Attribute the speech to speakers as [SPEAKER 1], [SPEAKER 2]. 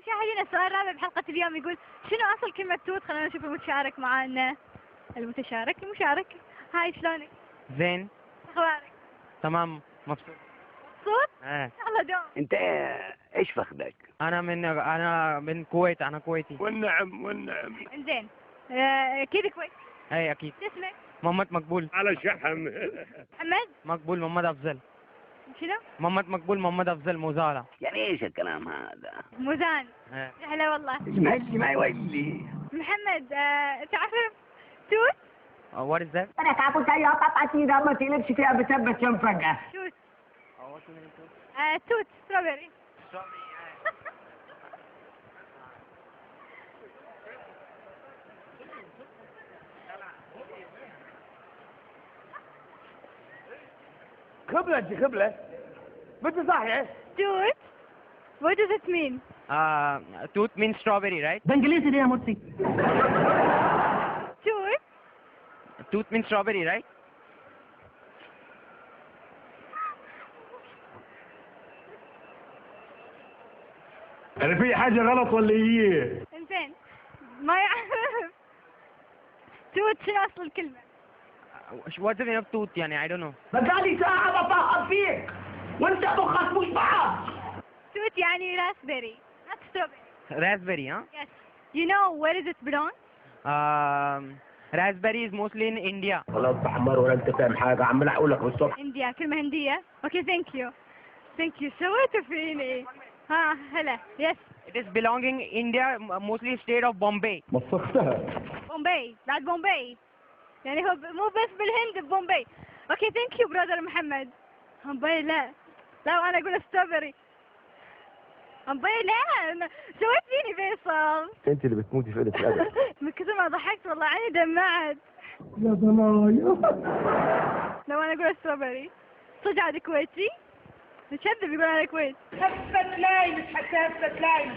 [SPEAKER 1] مشاهدينا السؤال الرابع بحلقة اليوم يقول شنو أصل كلمة توت؟ خلينا نشوف المتشارك معانا. المشارك هاي شلونك؟
[SPEAKER 2] زين.
[SPEAKER 1] أخبارك؟
[SPEAKER 2] تمام مبسوط.
[SPEAKER 1] مبسوط؟
[SPEAKER 2] ايه.
[SPEAKER 1] الله دوم.
[SPEAKER 3] انت ايش فخدك؟
[SPEAKER 2] انا من الكويت، انا كويتي.
[SPEAKER 3] والنعم.
[SPEAKER 1] إنزين أكيد كويس.
[SPEAKER 2] ايه اكيد.
[SPEAKER 1] شو اسمك؟
[SPEAKER 2] محمد مقبول.
[SPEAKER 3] على شحم.
[SPEAKER 1] محمد؟
[SPEAKER 2] مقبول محمد افضل.
[SPEAKER 1] شنو؟
[SPEAKER 2] محمد مقبول محمد افضل موزالة.
[SPEAKER 3] يعني ايش الكلام هذا؟
[SPEAKER 1] موزان.
[SPEAKER 2] ايه.
[SPEAKER 1] هلا والله.
[SPEAKER 3] اسمعي يولي.
[SPEAKER 1] محمد تعرف توت؟
[SPEAKER 2] What is that?
[SPEAKER 4] Pada aku saya apa tidak mesti lip setiap bersebut jempega.
[SPEAKER 1] توت. توت ستروبري.
[SPEAKER 3] خبلة بنت صحيح.
[SPEAKER 1] توت. What does it mean?
[SPEAKER 2] Tooth means strawberry, right?
[SPEAKER 4] Bengkelis dia mesti.
[SPEAKER 1] توت.
[SPEAKER 2] Tooth means strawberry, right?
[SPEAKER 3] انا في حاجة غلط ولا ايه؟
[SPEAKER 1] إنزين ما يعرف. توت شنو أصل الكلمة؟
[SPEAKER 2] What's the meaning of tooth يعني I don't know.
[SPEAKER 4] بقالي ساعة بفاهم فيك وانت مخك مش بعض.
[SPEAKER 1] توت يعني راسبيري not strawberry.
[SPEAKER 2] Raspberry, huh?
[SPEAKER 1] Yes. You know where does it belong?
[SPEAKER 2] Raspberry is mostly in India.
[SPEAKER 3] ولا انت حمار ولا انت فاهم حاجة، عمال اقول لك بالصبح.
[SPEAKER 1] إنديا كلمة هندية. Okay thank you سويتوا فيني. ها هلا yes.
[SPEAKER 2] It is belonging India, mostly state of Bombay.
[SPEAKER 3] مصفتها.
[SPEAKER 1] بومباي بعد بومباي يعني هو مو بس بالهند بومباي. Okay thank you brother محمد. بومباي لا وأنا أقول ستروبري. بومباي لا سويت فيني فيصل.
[SPEAKER 3] انت اللي بتموتي في قلة الادب.
[SPEAKER 1] من كثر ما ضحكت والله عيني دمعت.
[SPEAKER 4] يا ضنايا.
[SPEAKER 1] لو أنا أقول ستروبري صدق عاد كويتي. نشذب يقول أنا كويت.
[SPEAKER 4] هفت لاي مش هتهفت لاي.